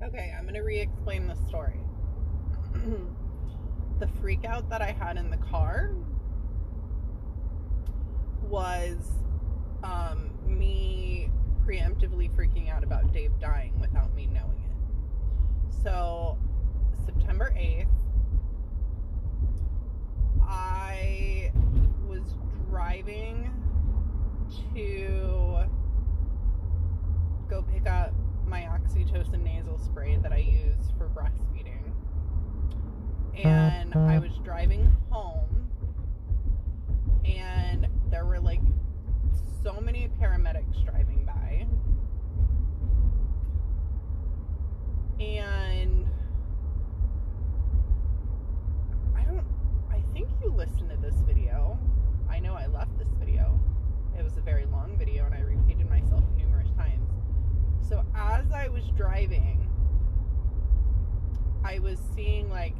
Okay, I'm going to re-explain the story. The freak out that I had in the car was me preemptively freaking out about Dave dying without me knowing it. So, September 8th, I was driving to go pick up my oxytocin nasal spray that I use for breastfeeding. And I was driving home, and there were like so many paramedics driving by. And I think you listened to this video. I know I left this video. It was a very long video, and I repeated myself numerous times. So as I was driving, I was seeing like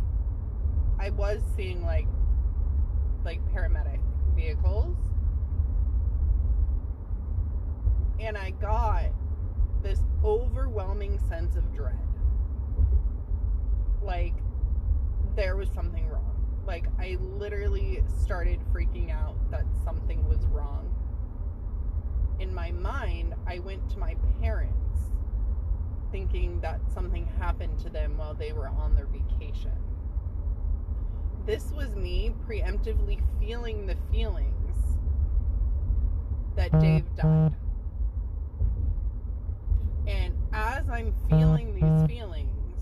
paramedic vehicles, and I got this overwhelming sense of dread. Like there was something wrong. Like I literally started freaking out that something was wrong. In my mind, I went to my parents thinking that something happened to them while they were on their vacation. This was me preemptively feeling the feelings that Dave died. And as I'm feeling these feelings,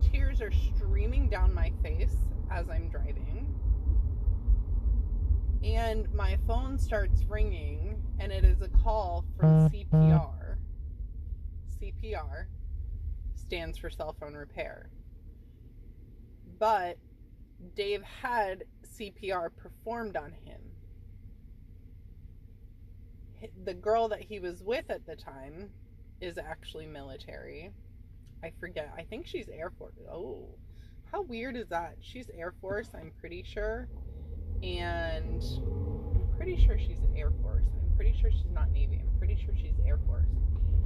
tears are streaming down my face as I'm driving. And my phone starts ringing, and it is a call from CPR. CPR stands for cell phone repair. But Dave had CPR performed on him. The girl that he was with at the time is actually military. I forget. I think she's Air Force. Oh, how weird is that? She's Air Force, I'm pretty sure. And I'm pretty sure she's Air Force. I'm pretty sure she's not Navy. I'm pretty sure she's Air Force.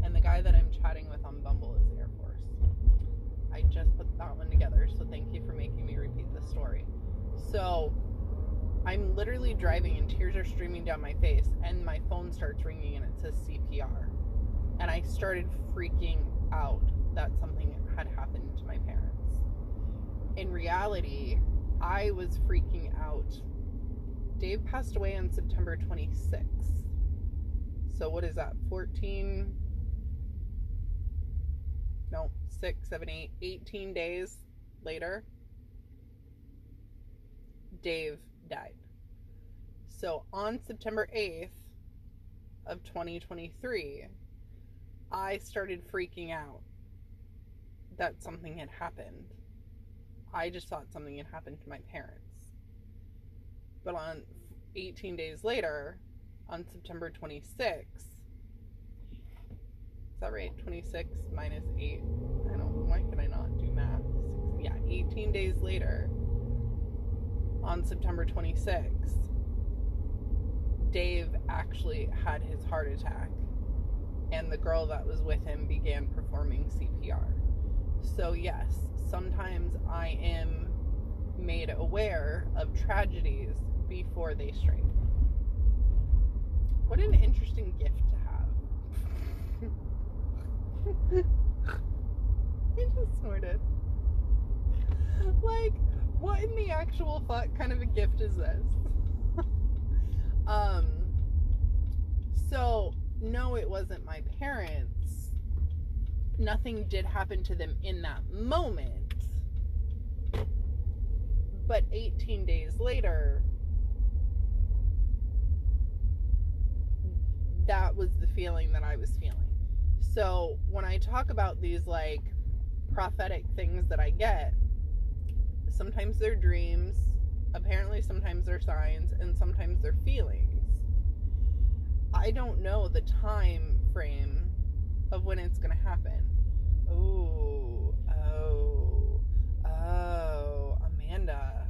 And the guy that I'm chatting with on Bumble is Air Force. I just put that one together, so thank you for making me repeat the story. So, I'm literally driving and tears are streaming down my face, and my phone starts ringing and it says CPR. And I started freaking out that something had happened to my parents. In reality, I was freaking out. Dave passed away on September 26th. So what is that? 18 days later, Dave died. So on September 8th of 2023, I started freaking out that something had happened. I just thought something had happened to my parents. But on 18 days later, on September 26th, is that right? 26 minus 8. I don't, why can I not do math? 18 days later, on September 26th, Dave actually had his heart attack, and the girl that was with him began performing CPR. So yes, sometimes I am made aware of tragedies before they strike. What an interesting gift to have. I just snorted. Like, what in the actual fuck kind of a gift is this? So, no, it wasn't my parents. Nothing did happen to them in that moment. But 18 days later, that was the feeling that I was feeling. So when I talk about these like prophetic things that I get, sometimes they're dreams, apparently sometimes they're signs, and sometimes they're feelings. I don't know the time frame of when it's going to happen. Oh, Amanda.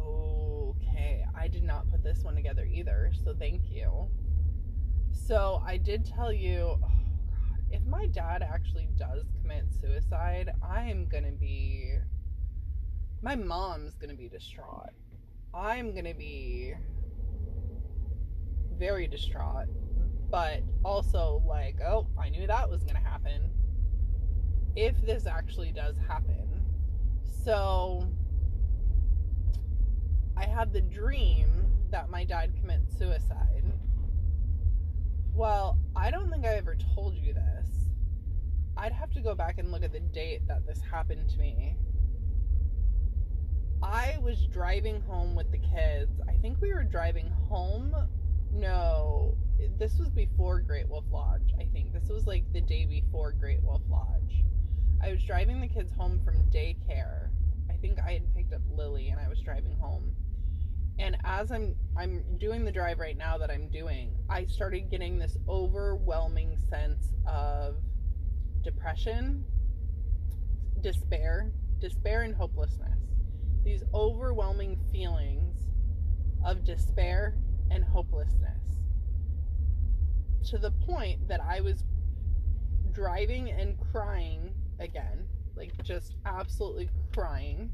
Okay, I did not put this one together either, so thank you. So I did tell you, oh God, if my dad actually does commit suicide, my mom's gonna be distraught. I'm gonna be very distraught, but also like, oh, I knew that was gonna happen if this actually does happen. So I had the dream that my dad commits suicide. Well, I don't think I ever told you this. I'd have to go back and look at the date that this happened to me. I was driving home with the kids. I think we were driving home. No, this was before Great Wolf Lodge. I think this was like the day before Great Wolf Lodge. I was driving the kids home from daycare. I think I had picked up Lily and I was driving home. And as I'm doing the drive right now that I'm doing, I started getting this overwhelming sense of depression, despair and hopelessness. These overwhelming feelings of despair and hopelessness, to the point that I was driving and crying again, like just absolutely crying.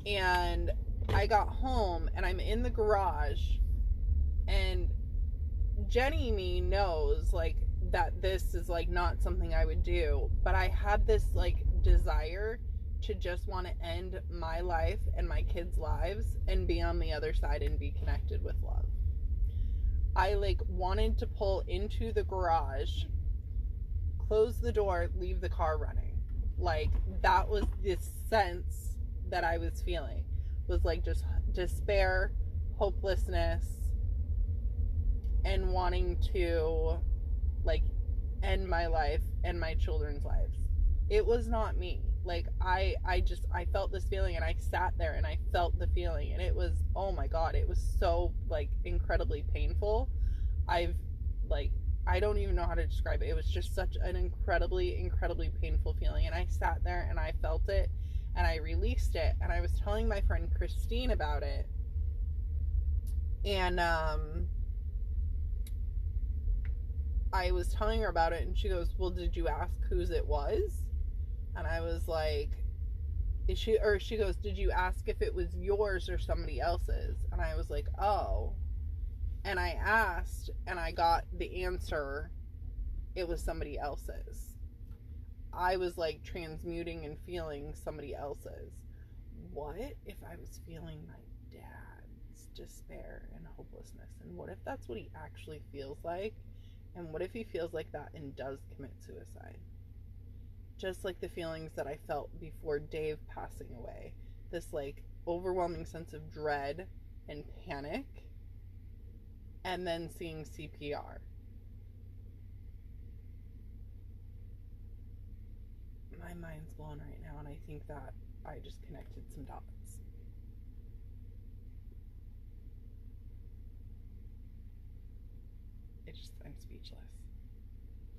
And I got home and I'm in the garage, and Jenny me knows like that this is like not something I would do, but I had this like desire to just want to end my life and my kids' lives and be on the other side and be connected with love. I like wanted to pull into the garage, close the door, leave the car running. Like that was this sense that I was feeling, was like just despair, hopelessness, and wanting to like end my life and my children's lives. It was not me. Like I felt this feeling, and I sat there and I felt the feeling, and it was, oh my God, it was so like incredibly painful. I don't even know how to describe it. It was just such an incredibly painful feeling, and I sat there and I felt it and I released it, and I was telling my friend Christine about it, and I was telling her about it, and she goes, well, did you ask whose it was? And I was like, she goes, did you ask if it was yours or somebody else's? And I was like, oh. And I asked, and I got the answer, it was somebody else's. I was like transmuting and feeling somebody else's. What if I was feeling my dad's despair and hopelessness? And what if that's what he actually feels like? And what if he feels like that and does commit suicide? Just like the feelings that I felt before Dave passing away. This like overwhelming sense of dread and panic. And then seeing CPR. My mind's blown right now, and I think that I just connected some dots. I'm speechless.